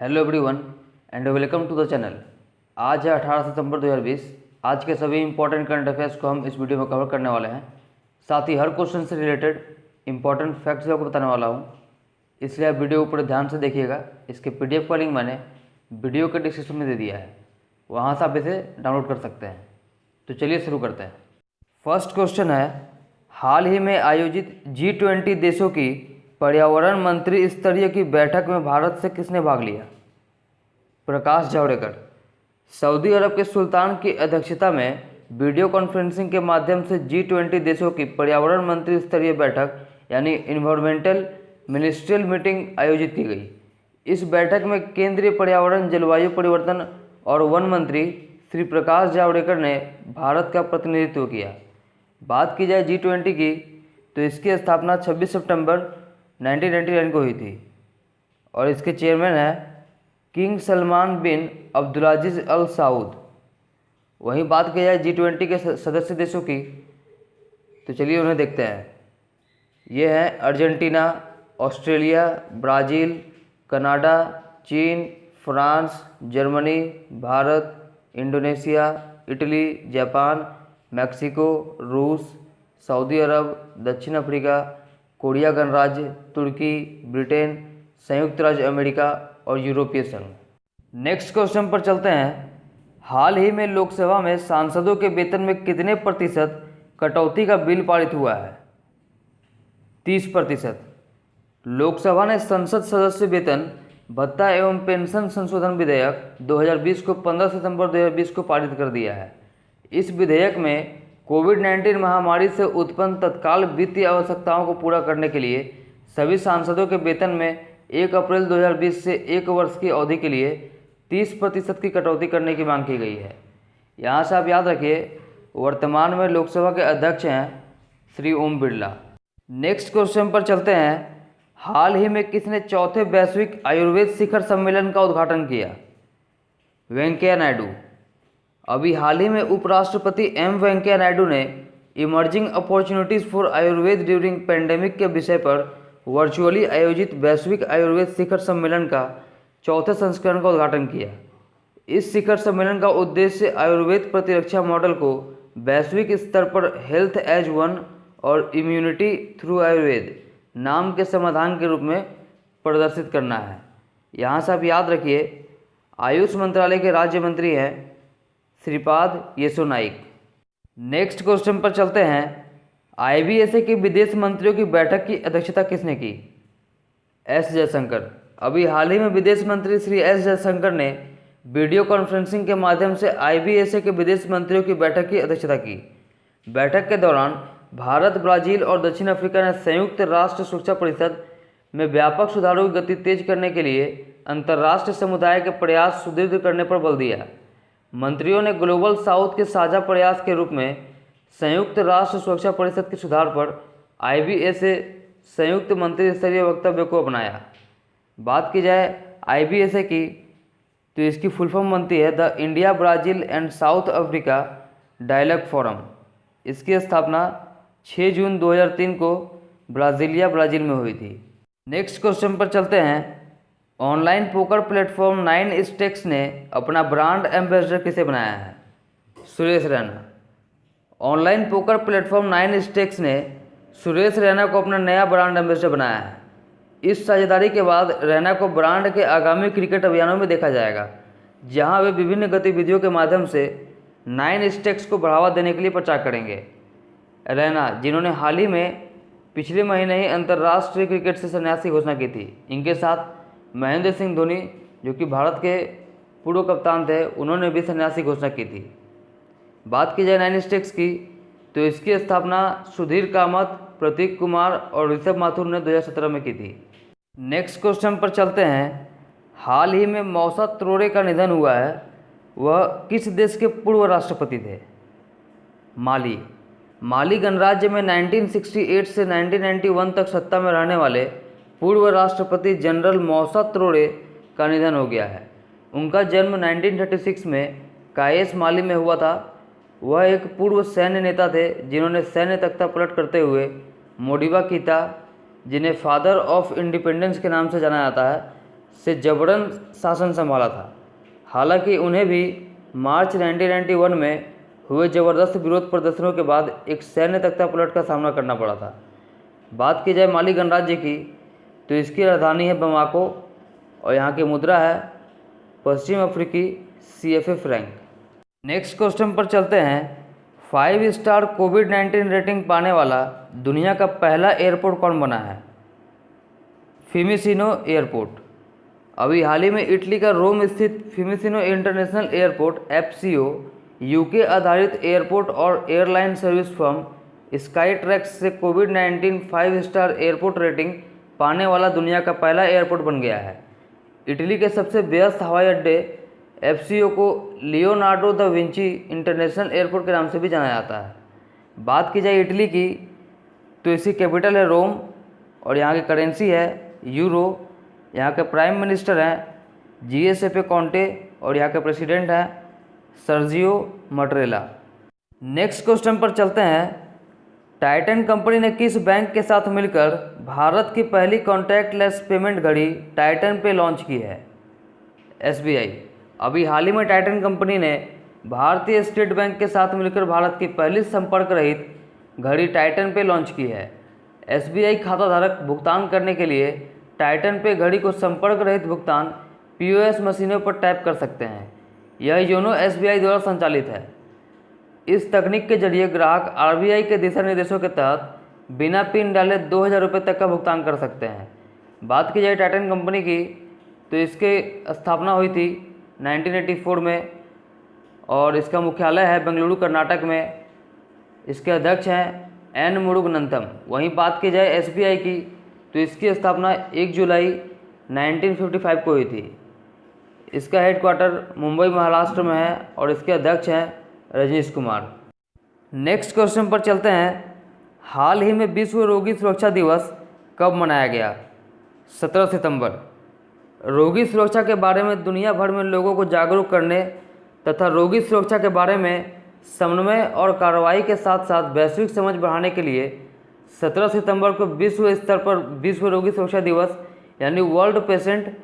Hello everyone and welcome to the channel. आज है 18 सितंबर 2020। आज के सभी इंपॉर्टेंट करंट अफेयर्स को हम इस वीडियो में कवर करने वाले हैं। साथ ही हर क्वेश्चन से रिलेटेड इंपॉर्टेंट फैक्ट्स आपको बताने वाला हूं, इसलिए आप वीडियो को पूरे ध्यान से देखिएगा। इसके पीडीएफ का लिंक मैंने वीडियो के डिस्क्रिप्शन में दे दिया है, वहाँ से आप इसे डाउनलोड कर सकते हैं। तो चलिए शुरू करते हैं। फर्स्ट क्वेश्चन है, हाल ही में आयोजित G20 देशों की पर्यावरण मंत्री स्तरीय की बैठक में भारत से किसने भाग लिया? प्रकाश जावड़ेकर। सऊदी अरब के सुल्तान की अध्यक्षता में वीडियो कॉन्फ्रेंसिंग के माध्यम से G20 देशों की पर्यावरण मंत्री स्तरीय बैठक यानी इन्वायरमेंटल मिनिस्ट्रियल मीटिंग आयोजित की गई। इस बैठक में केंद्रीय पर्यावरण, जलवायु परिवर्तन और वन मंत्री श्री प्रकाश जावड़ेकर ने भारत का प्रतिनिधित्व किया। बात की जाए G20 की, तो इसकी स्थापना 26 सितंबर 1999 को हुई थी और इसके चेयरमैन हैं किंग सलमान बिन अब्दुलाजिज अल साउद। वहीं बात की जाए G20 के सदस्य देशों की, तो चलिए उन्हें देखते हैं। ये हैं अर्जेंटीना, ऑस्ट्रेलिया, ब्राज़ील, कनाडा, चीन, France, Germany, Bharat, Indonesia, Italy, Japan, Mexico, रूस, सऊदी अरब, दक्षिण अफ्रीका, कोरिया गणराज्य, तुर्की, ब्रिटेन, संयुक्त राज्य अमेरिका और यूरोपीय संघ। नेक्स्ट क्वेश्चन पर चलते हैं। हाल ही में लोकसभा में सांसदों के वेतन में कितने प्रतिशत कटौती का बिल पारित हुआ है? 30%। लोकसभा ने संसद सदस्य वेतन भत्ता एवं पेंशन संशोधन विधेयक 2020 को 15 सितंबर 2020 को पारित कर दिया है। इस विधेयक में कोविड-19 महामारी से उत्पन्न तत्काल वित्तीय आवश्यकताओं को पूरा करने के लिए सभी सांसदों के वेतन में 1 अप्रैल 2020 से 1 वर्ष की अवधि के लिए 30% की कटौती करने की मांग की गई है। यहाँ से आप याद रखिए, वर्तमान में लोकसभा के अध्यक्ष हैं श्री ओम बिरला। नेक्स्ट क्वेश्चन पर चलते हैं। हाल ही में किसने चौथे वैश्विक आयुर्वेद शिखर सम्मेलन का उद्घाटन किया? वेंकैया नायडू। अभी हाल ही में उपराष्ट्रपति एम वेंकैया नायडू ने emerging opportunities for Ayurveda during pandemic के विषय पर वर्चुअली आयोजित वैश्विक आयुर्वेद शिखर सम्मेलन का चौथे संस्करण का उद्घाटन किया। इस शिखर सम्मेलन का उद्देश्य आयुर्वेद प्रतिरक्षा मॉडल को वैश्विक स्तर पर हेल्थ एज वन और इम्यूनिटी थ्रू आयुर्वेद नाम के समाधान के रूप में प्रदर्शित करना है। यहाँ से आप याद रखिए, आयुष मंत्रालय के राज्य मंत्री हैं श्रीपाद येसो नाइक। नेक्स्ट क्वेश्चन पर चलते हैं। IBSA के विदेश मंत्रियों की बैठक की अध्यक्षता किसने की? एस जयशंकर। अभी हाल ही में विदेश मंत्री श्री एस जयशंकर ने वीडियो कॉन्फ्रेंसिंग के माध्यम से IBSA के विदेश मंत्रियों की बैठक की अध्यक्षता की। बैठक के दौरान भारत, ब्राज़ील और दक्षिण अफ्रीका ने संयुक्त राष्ट्र सुरक्षा परिषद में व्यापक सुधारों की गति तेज करने के लिए अंतर्राष्ट्रीय समुदाय के प्रयास सुदृढ़ करने पर बल दिया। मंत्रियों ने ग्लोबल साउथ के साझा प्रयास के रूप में संयुक्त राष्ट्र सुरक्षा परिषद के सुधार पर IBSA संयुक्त मंत्री स्तरीय वक्तव्य को अपनाया। बात की जाए IBSA की, तो इसकी फुल फॉर्म बनती है the India Brazil and South Africa dialogue forum. इसकी स्थापना 6 जून 2003 को ब्राज़ीलिया, ब्राज़ील में हुई थी। नेक्स्ट क्वेश्चन पर चलते हैं। ऑनलाइन पोकर प्लेटफॉर्म 9stacks ने अपना ब्रांड एम्बेसडर किसे बनाया है? Suresh Raina. Online poker platform 9stacks ने सुरेश रैना को अपना नया ब्रांड एम्बेसडर बनाया है। इस साझेदारी के बाद रैना को ब्रांड के आगामी क्रिकेट अभियानों में देखा जाएगा, जहां वे विभिन्न गतिविधियों के माध्यम से 9stacks को बढ़ावा देने के लिए प्रचार करेंगे। रैना, जिन्होंने हाल ही में पिछले महीने ही अंतर्राष्ट्रीय क्रिकेट से संन्यास की घोषणा की थी, इनके साथ महेंद्र सिंह धोनी, जो कि भारत के पूर्व कप्तान थे, उन्होंने भी संन्यास की घोषणा की थी। बात की जाए 9stacks की, तो इसकी स्थापना सुधीर कामत, प्रतीक कुमार और ऋषभ माथुर ने 2017 में की थी। नेक्स्ट क्वेश्चन पर चलते हैं। हाल ही में मौसा त्रोड़े का निधन हुआ है, वह किस देश के पूर्व राष्ट्रपति थे? माली। माली गणराज्य में 1968 से 1991 तक सत्ता में रहने वाले पूर्व राष्ट्रपति जनरल मौसा त्रोड़े का निधन हो गया है। उनका जन्म 1936 में कायस, माली में हुआ था। वह एक पूर्व सैन्य नेता थे जिन्होंने सैन्य तख्ता पलट करते हुए मोडिबा कीता, जिन्हें फादर ऑफ इंडिपेंडेंस के नाम से जाना जाता है, से जबरन शासन संभाला था। हालांकि उन्हें भी मार्च 1991 में हुए ज़बरदस्त विरोध प्रदर्शनों के बाद एक सैन्य तख्तापलट का सामना करना पड़ा था। बात की जाए माली गणराज्य की, तो इसकी राजधानी है बमाको और यहाँ की मुद्रा है पश्चिम अफ्रीकी CFA फ्रैंक। नेक्स्ट क्वेश्चन पर चलते हैं। 5 स्टार कोविड-19 रेटिंग पाने वाला दुनिया का पहला एयरपोर्ट कौन बना है? फिमिसिनो एयरपोर्ट। अभी हाल ही में इटली का रोम स्थित फिमिसिनो इंटरनेशनल एयरपोर्ट FCO UK आधारित एयरपोर्ट और airline service firm sky tracks से कोविड-19 5 स्टार एयरपोर्ट रेटिंग पाने वाला दुनिया का पहला एयरपोर्ट बन गया है। इटली के सबसे व्यस्त हवाई अड्डे FCO को Leonardo da Vinci international airport के नाम से भी जाना जाता है। बात की जाए इटली की, तो इसकी कैपिटल है रोम और यहाँ की करेंसी है यूरो। यहाँ के प्राइम मिनिस्टर हैं Giuseppe कॉन्टे और यहाँ के प्रेसिडेंट हैं सर्जियो मटरेला। नेक्स्ट क्वेश्चन पर चलते हैं। टाइटन कंपनी ने किस बैंक के साथ मिलकर भारत की पहली कॉन्टैक्टलेस पेमेंट घड़ी टाइटन पे लॉन्च की है? SBI। अभी हाल ही में टाइटन कंपनी ने भारतीय स्टेट बैंक के साथ मिलकर भारत की पहली संपर्क रहित घड़ी टाइटन पे लॉन्च की है। SBI खाताधारक भुगतान करने के लिए टाइटन पे घड़ी को संपर्क रहित भुगतान POS मशीनों पर टैप कर सकते हैं। यह योनो SBI द्वारा संचालित है। इस तकनीक के जरिए ग्राहक RBI के दिशा निर्देशों के तहत बिना पिन डाले 2000 रुपये तक का भुगतान कर सकते हैं। बात की जाए टाइटन कंपनी की, तो इसके स्थापना हुई थी 1984 में और इसका मुख्यालय है बेंगलुरु कर्नाटक में। इसके अध्यक्ष हैं N मुरुगनंतम। वहीं बात की जाए SBI की, तो इसकी स्थापना 1 जुलाई 1955 को हुई थी। इसका हेडक्वार्टर मुंबई महाराष्ट्र में है और इसके अध्यक्ष हैं रजनीश कुमार। नेक्स्ट क्वेश्चन पर चलते हैं। हाल ही में विश्व रोगी सुरक्षा दिवस कब मनाया गया? 17 सितंबर। रोगी सुरक्षा के बारे में दुनिया भर में लोगों को जागरूक करने तथा रोगी सुरक्षा के बारे में समन्वय और कार्रवाई के साथ साथ वैश्विक समझ बढ़ाने के लिए 17 सितंबर को विश्व स्तर पर विश्व रोगी सुरक्षा दिवस यानी वर्ल्ड पेशेंट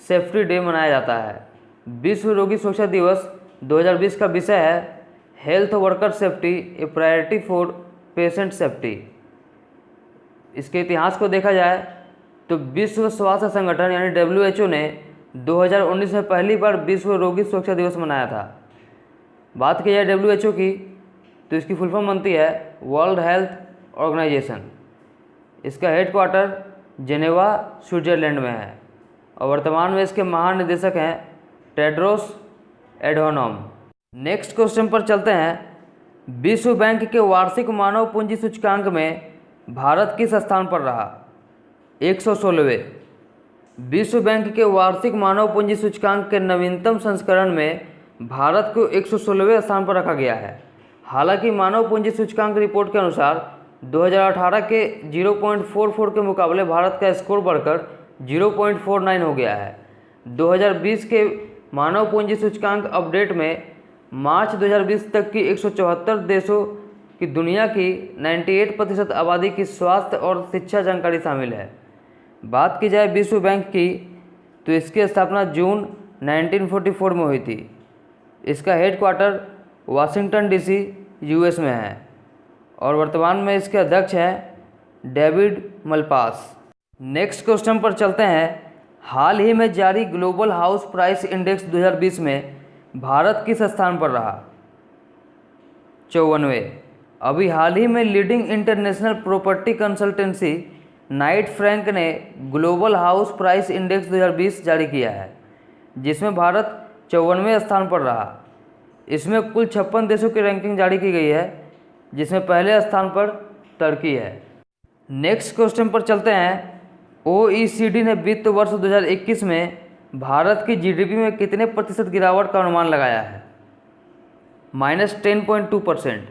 सेफ्टी डे मनाया जाता है। विश्व रोगी सुरक्षा दिवस 2020 का विषय है health worker safety A priority for patient safety. इसके इतिहास को देखा जाए तो विश्व स्वास्थ्य संगठन यानी WHO ने 2019 में पहली बार विश्व रोगी सुरक्षा दिवस मनाया था। बात की जाए WHO की, तो इसकी फुल फॉर्म बनती है वर्ल्ड हेल्थ ऑर्गेनाइजेशन। इसका हेडक्वार्टर जेनेवा स्विट्जरलैंड में है और वर्तमान में इसके महानिदेशक हैं टेड्रोस एडहानोम। नेक्स्ट क्वेश्चन पर चलते हैं। विश्व बैंक के वार्षिक मानव पूंजी सूचकांक में भारत किस स्थान पर रहा? 116वें। विश्व बैंक के वार्षिक मानव पूंजी सूचकांक के नवीनतम संस्करण में भारत को 116वें स्थान पर रखा गया है। हालांकि मानव पूंजी सूचकांक रिपोर्ट के अनुसार 2018 के 0.44 के मुकाबले भारत का स्कोर बढ़कर 0.49 हो गया है। 2020 के मानव पूंजी सूचकांक अपडेट में मार्च 2020 तक की 174 देशों की दुनिया की 98% आबादी की स्वास्थ्य और शिक्षा जानकारी शामिल है। बात की जाए विश्व बैंक की, तो इसकी स्थापना जून 1944 में हुई थी। इसका हेडक्वार्टर वाशिंगटन DC US में है और वर्तमान में इसके अध्यक्ष हैं डेविड मलपास। नेक्स्ट क्वेश्चन पर चलते हैं। हाल ही में जारी ग्लोबल हाउस प्राइस इंडेक्स 2020 में भारत किस स्थान पर रहा? 54वें। अभी हाल ही में leading international property consultancy Knight Frank ने ग्लोबल हाउस प्राइस इंडेक्स 2020 जारी किया है, जिसमें भारत 54वें स्थान पर रहा। इसमें कुल 56 देशों की रैंकिंग जारी की गई है, जिसमें पहले स्थान पर तुर्की है। नेक्स्ट क्वेश्चन पर चलते हैं। OECD ने वित्त वर्ष 2021 में भारत की GDP में कितने प्रतिशत गिरावट का अनुमान लगाया है? -10.2%।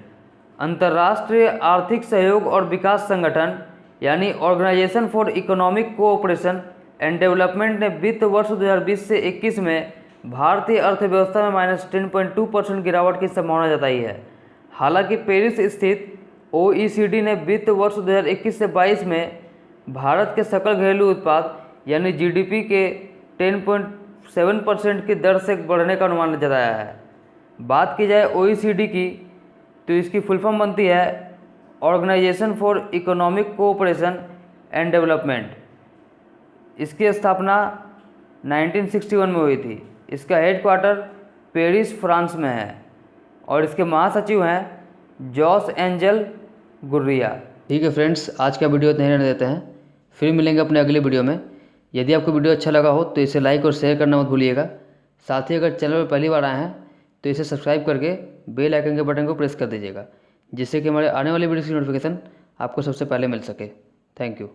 अंतर्राष्ट्रीय आर्थिक सहयोग और विकास संगठन यानी organisation for economic cooperation and development ने वित्त वर्ष 2020 से 21 में भारतीय अर्थव्यवस्था में -10.2% गिरावट की संभावना जताई है। हालांकि पेरिस स्थित OECD ने वित्त वर्ष 2021 से 22 में भारत के सकल घरेलू उत्पाद यानी GDP के 10.7% की दर से बढ़ने का अनुमान जताया है। बात की जाए OECD की तो इसकी फुल फॉर्म बनती है organisation for economic cooperation and development. इसकी स्थापना 1961 में हुई थी। इसका हेडक्वार्टर पेरिस फ्रांस में है और इसके महासचिव हैं जॉस एंजल गुर्रिया। ठीक है फ्रेंड्स, आज का वीडियो इतना ही रहने देते हैं, फिर मिलेंगे अपने अगले वीडियो में। यदि आपको वीडियो अच्छा लगा हो तो इसे लाइक और शेयर करना मत भूलिएगा। साथ ही अगर चैनल पर पहली बार आए हैं तो इसे सब्सक्राइब करके बेल आइकन के बटन को प्रेस कर दीजिएगा, जिससे कि हमारे आने वाले वीडियो की नोटिफिकेशन आपको सबसे पहले मिल सके। Thank you.